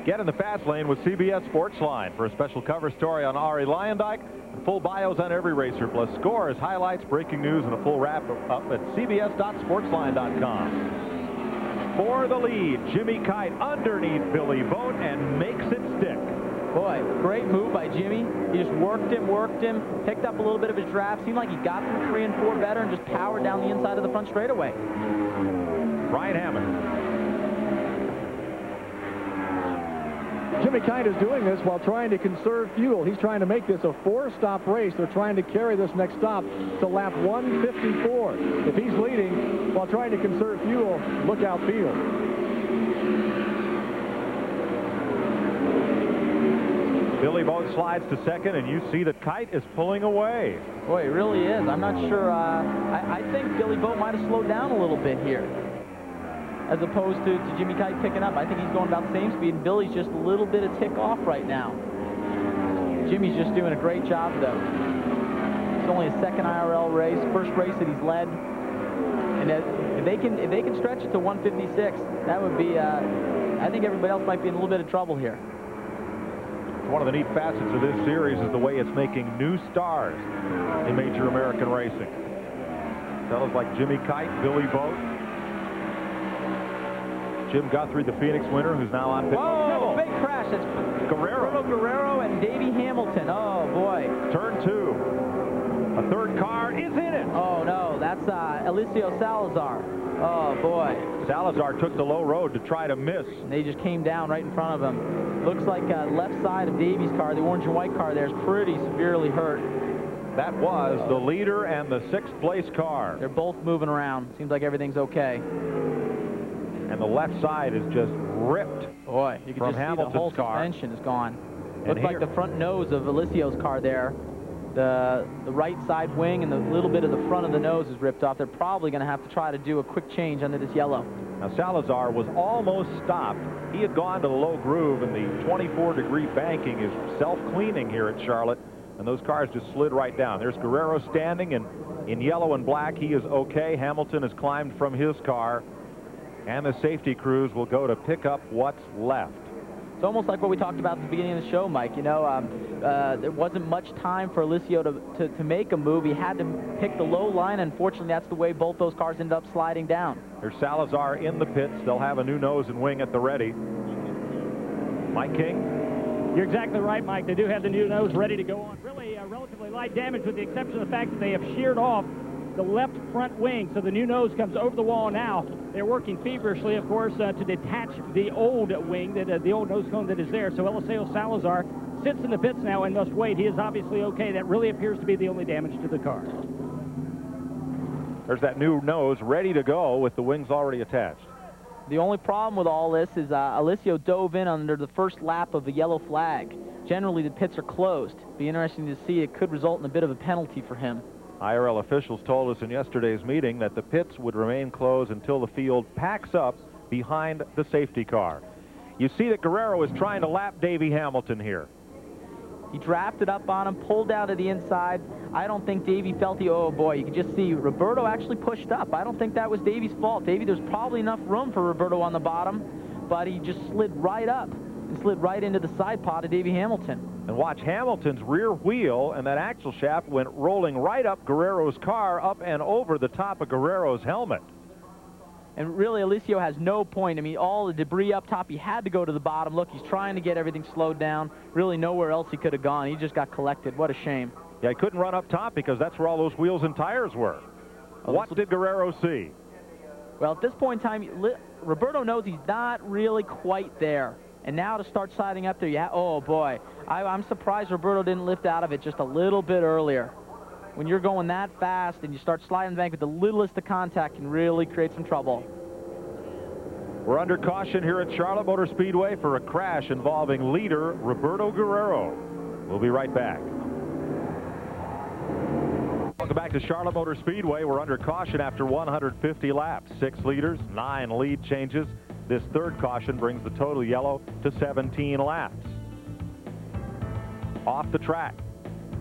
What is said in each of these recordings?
Get in the fast lane with CBS Sportsline for a special cover story on Arie Luyendyk. Full bios on every racer, plus scores, highlights, breaking news, and a full wrap-up at cbs.sportsline.com. For the lead, Jimmy Kite underneath Billy Vogt and makes it stick. Boy, great move by Jimmy. He just worked him, picked up a little bit of his draft. Seemed like he got through 3 and 4 better and just powered down the inside of the front straightaway. Brian Hammond. Jimmy Kite is doing this while trying to conserve fuel. He's trying to make this a 4-stop race. They're trying to carry this next stop to lap 154. If he's leading while trying to conserve fuel, look out field. Billy Vogt slides to second, and you see that Kite is pulling away. Boy, it really is. I'm not sure. I think Billy Vogt might have slowed down a little bit here, as opposed to Jimmy Kite picking up. I think he's going about the same speed, and Billy's just a little bit of tick off right now. Jimmy's just doing a great job, though. It's only his second IRL race, first race that he's led. And if they can stretch it to 156, that would be, I think everybody else might be in a little bit of trouble here. One of the neat facets of this series is the way it's making new stars in major American racing. Fellows like Jimmy Kite, Billy Vogt, Jim Guthrie, the Phoenix winner, who's now on pit. Whoa, big crash. It's Guerrero and Davey Hamilton. Oh, boy. Turn 2. A third car is in it. Oh, no, that's Eliseo Salazar. Oh, boy. Salazar took the low road to try to miss. And they just came down right in front of him. Looks like left side of Davey's car, the orange and white car there, is pretty severely hurt. That was the leader and the 6th place car. They're both moving around. Seems like everything's okay. And the left side is just ripped. Boy, you can just see the whole suspension is gone. Looks like the front nose of Eliseo's car there. The right side wing and the little bit of the front of the nose is ripped off. They're probably going to have to try to do a quick change under this yellow. Now, Salazar was almost stopped. He had gone to the low groove, and the 24-degree banking is self-cleaning here at Charlotte, and those cars just slid right down. There's Guerrero standing in yellow and black. He is okay. Hamilton has climbed from his car, and the safety crews will go to pick up what's left. It's almost like what we talked about at the beginning of the show, Mike. You know, there wasn't much time for Eliseo to make a move. He had to pick the low line. Unfortunately, that's the way both those cars ended up sliding down. There's Salazar in the pits. They'll have a new nose and wing at the ready. Mike King? You're exactly right, Mike. They do have the new nose ready to go on. Really relatively light damage, with the exception of the fact that they have sheared off the left front wing, so the new nose comes over the wall now. They're working feverishly, of course, to detach the old wing, the old nose cone that is there. So Eliseo Salazar sits in the pits now and must wait. He is obviously okay. That really appears to be the only damage to the car. There's that new nose ready to go with the wings already attached. The only problem with all this is Eliseo dove in under the first lap of the yellow flag. Generally, the pits are closed. Be interesting to see. It could result in a bit of a penalty for him. IRL officials told us in yesterday's meeting that the pits would remain closed until the field packs up behind the safety car. You see that Guerrero is trying to lap Davey Hamilton here. He drafted up on him, pulled out to the inside. I don't think Davey felt oh boy, you can just see Roberto actually pushed up. I don't think that was Davey's fault. Davey, there's probably enough room for Roberto on the bottom, but he just slid right up and slid right into the side pod of Davey Hamilton. And watch Hamilton's rear wheel, and that axle shaft went rolling right up Guerrero's car, up and over the top of Guerrero's helmet. And really, Eliseo has no point. I mean, all the debris up top, he had to go to the bottom. Look, he's trying to get everything slowed down. Really nowhere else he could have gone. He just got collected. What a shame. Yeah, he couldn't run up top because that's where all those wheels and tires were. What did Guerrero see? Well, at this point in time, Roberto knows he's not really quite there. And now to start sliding up there, yeah, oh boy. I'm surprised Roberto didn't lift out of it just a little bit earlier. When you're going that fast and you start sliding the bank with the littlest of contact, can really create some trouble. We're under caution here at Charlotte Motor Speedway for a crash involving leader Roberto Guerrero. We'll be right back. Welcome back to Charlotte Motor Speedway. We're under caution after 150 laps. 6 leaders, 9 lead changes. This third caution brings the total yellow to 17 laps. Off the track,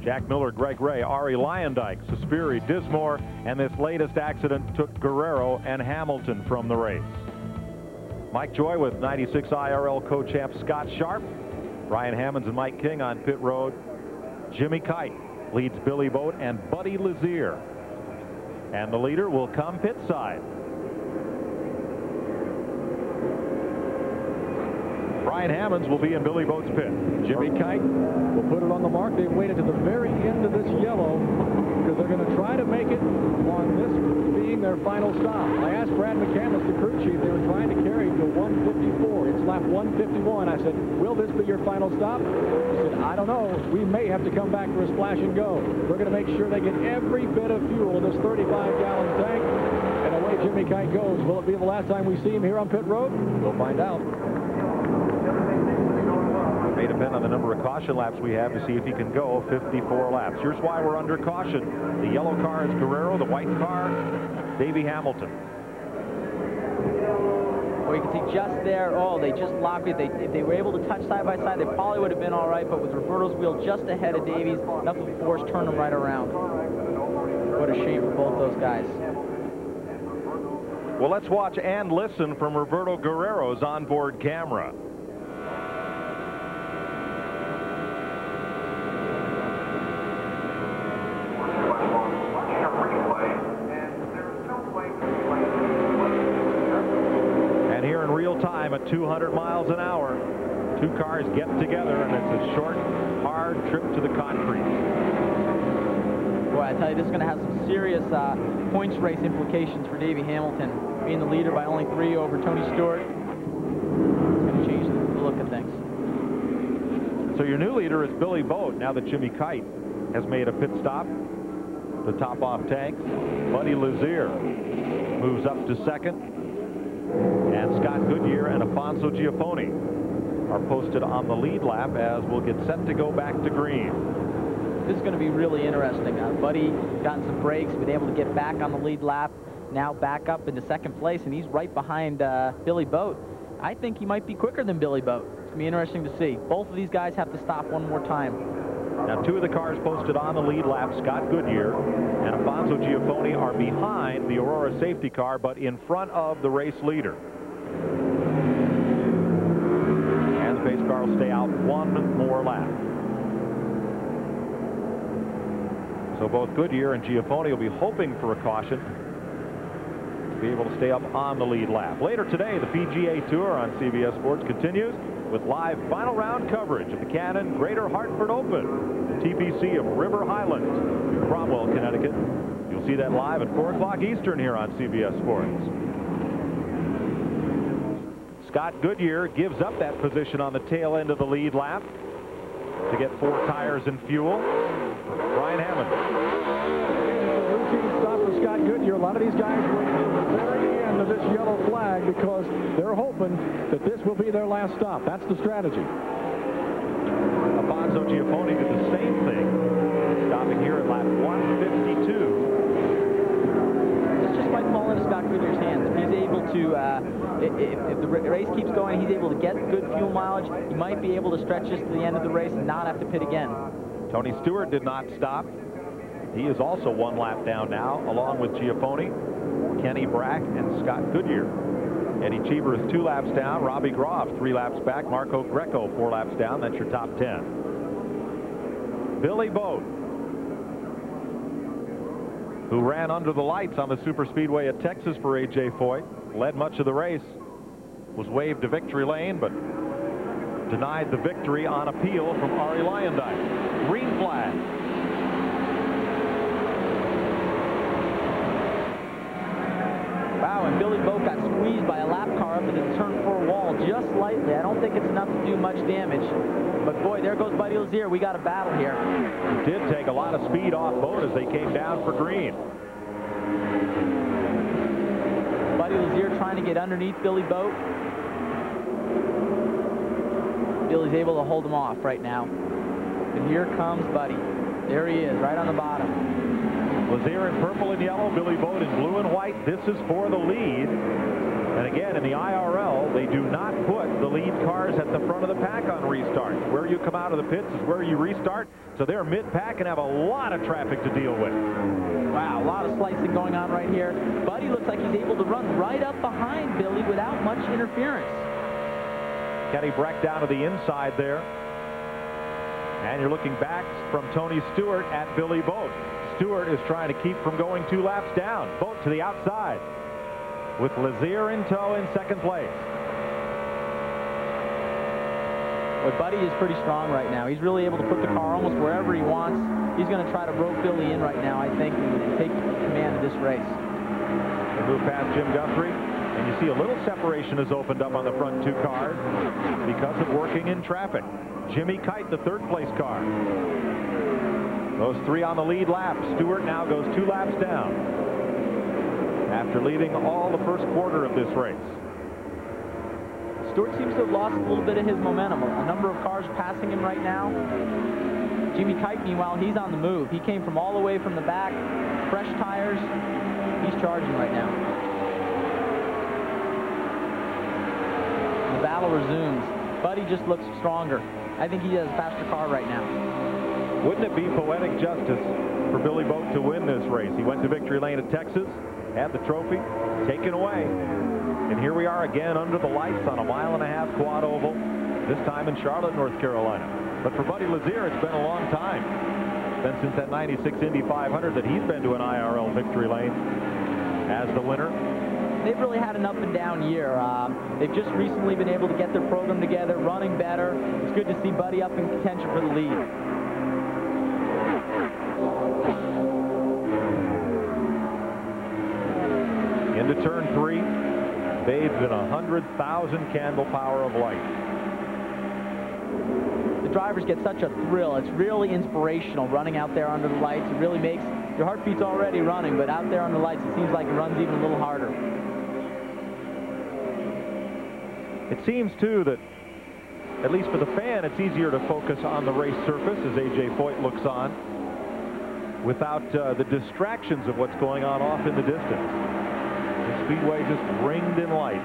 Jack Miller, Greg Ray, Arie Luyendyk, Suspiri, Dismore, and this latest accident took Guerrero and Hamilton from the race. Mike Joy with 96 IRL co-champ Scott Sharp. Brian Hammonds and Mike King on pit road. Jimmy Kite leads Billy Boat and Buddy Lazier. And the leader will come pit side. Brian Hammonds will be in Billy Boat's pit. Jimmy Kite will put it on the mark. They've waited to the very end of this yellow because they're going to try to make it on this being their final stop. I asked Brad McCandless, the crew chief, they were trying to carry him to 154. It's lap 151. I said, will this be your final stop? He said, I don't know. We may have to come back for a splash and go. We're going to make sure they get every bit of fuel in this 35-gallon tank. And away Jimmy Kite goes. Will it be the last time we see him here on pit road? We'll find out. May depend on the number of caution laps we have to see if he can go 54 laps. Here's why we're under caution. The yellow car is Guerrero, the white car, Davey Hamilton. Well, you can see just there, they just locked it. If they were able to touch side by side, they probably would have been all right, but with Roberto's wheel just ahead of Davey's, enough of force turned them right around. What a shame for both those guys. Well, let's watch and listen from Roberto Guerrero's onboard camera. Time at 200 miles an hour. Two cars get together, and it's a short, hard trip to the concrete. Boy, I tell you, this is going to have some serious points race implications for Davey Hamilton. Being the leader by only 3 over Tony Stewart, it's going to change the look of things. So your new leader is Billy Boat, now that Jimmy Kite has made a pit stop. The top-off tank. Buddy Lazier moves up to second. And Scott Goodyear and Afonso Giaffoni are posted on the lead lap as we'll get set to go back to green. This is going to be really interesting. Buddy gotten some breaks, been able to get back on the lead lap, now back up into second place, and he's right behind Billy Boat. I think he might be quicker than Billy Boat. It's going to be interesting to see. Both of these guys have to stop one more time. Now, 2 of the cars posted on the lead lap, Scott Goodyear and Afonso Giaffoni, are behind the Aurora safety car, but in front of the race leader. And the pace car will stay out one more lap. So both Goodyear and Giaffoni will be hoping for a caution to be able to stay up on the lead lap. Later today, the PGA Tour on CBS Sports continues with live final round coverage of the Cannon Greater Hartford Open, the TPC of River Highlands, Cromwell, Connecticut. You'll see that live at 4 o'clock Eastern here on CBS Sports. Scott Goodyear gives up that position on the tail end of the lead lap to get 4 tires and fuel. Brian Hammond. Routine stop for Scott Goodyear. A lot of these guys wait till the very end of this yellow flag because they're hoping that this will be their last stop. That's the strategy. Afonso Giaffoni did the same thing, stopping here at lap 152. This just might fall into Scott Goodyear's hands. If he's able to, if the race keeps going, he's able to get good fuel mileage, he might be able to stretch this to the end of the race and not have to pit again. Tony Stewart did not stop. He is also 1 lap down now, along with Giaffoni, Kenny Brack, and Scott Goodyear. Eddie Cheever is 2 laps down. Robbie Groff 3 laps back. Marco Greco 4 laps down. That's your top 10. Billy Boat, who ran under the lights on the super speedway at Texas for A.J. Foyt, led much of the race, was waved to victory lane, but denied the victory on appeal from Ari Lyondike. Green flag. Wow, and Billy Boat got squeezed by a lap car up into the turn 4 wall just slightly. I don't think it's enough to do much damage. But boy, there goes Buddy Lazier. We got a battle here. It did take a lot of speed off Boat as they came down for green. Buddy Lazier trying to get underneath Billy Boat. Billy's able to hold him off right now. And here comes Buddy. There he is, right on the bottom. Lazier in purple and yellow, Billy Boat in blue and white. This is for the lead. And again, in the IRL, they do not put the lead cars at the front of the pack on restarts. Where you come out of the pits is where you restart, so they're mid-pack and have a lot of traffic to deal with. Wow, a lot of slicing going on right here. Buddy looks like he's able to run right up behind Billy without much interference. Kenny Breck down to the inside there. And you're looking back from Tony Stewart at Billy Boat. Stewart is trying to keep from going 2 laps down. Boat to the outside, with Lazier in tow in second place. But Buddy is pretty strong right now. He's really able to put the car almost wherever he wants. He's going to try to rope Billy in right now, I think, and take command of this race. They move past Jim Guthrie, and you see a little separation has opened up on the front 2 cars because of working in traffic. Jimmy Kite, the third place car. Those 3 on the lead lap. Stewart now goes 2 laps down after leading all the first quarter of this race. Stewart seems to have lost a little bit of his momentum. A number of cars passing him right now. Jimmy Kite, meanwhile, he's on the move. He came from all the way from the back, fresh tires. He's charging right now. The battle resumes. Buddy just looks stronger. I think he has a faster car right now. Wouldn't it be poetic justice for Billy Boat to win this race? He went to victory lane at Texas, had the trophy taken away, and here we are again under the lights on a 1.5-mile quad oval, this time in Charlotte, North Carolina. But for Buddy Lazier, it's been a long time. It's been since that 96 Indy 500 that he's been to an IRL victory lane as the winner. They've really had an up and down year. They've just recently been able to get their program together, running better. It's good to see Buddy up in contention for the lead. Into turn 3, bathed in 100,000 candle power of light. The drivers get such a thrill. It's really inspirational running out there under the lights. It really makes your heartbeat's already running, but out there under the lights, it seems like it runs even a little harder. It seems, too, that, at least for the fan, it's easier to focus on the race surface as A.J. Foyt looks on without the distractions of what's going on off in the distance. The Speedway just ringed in light.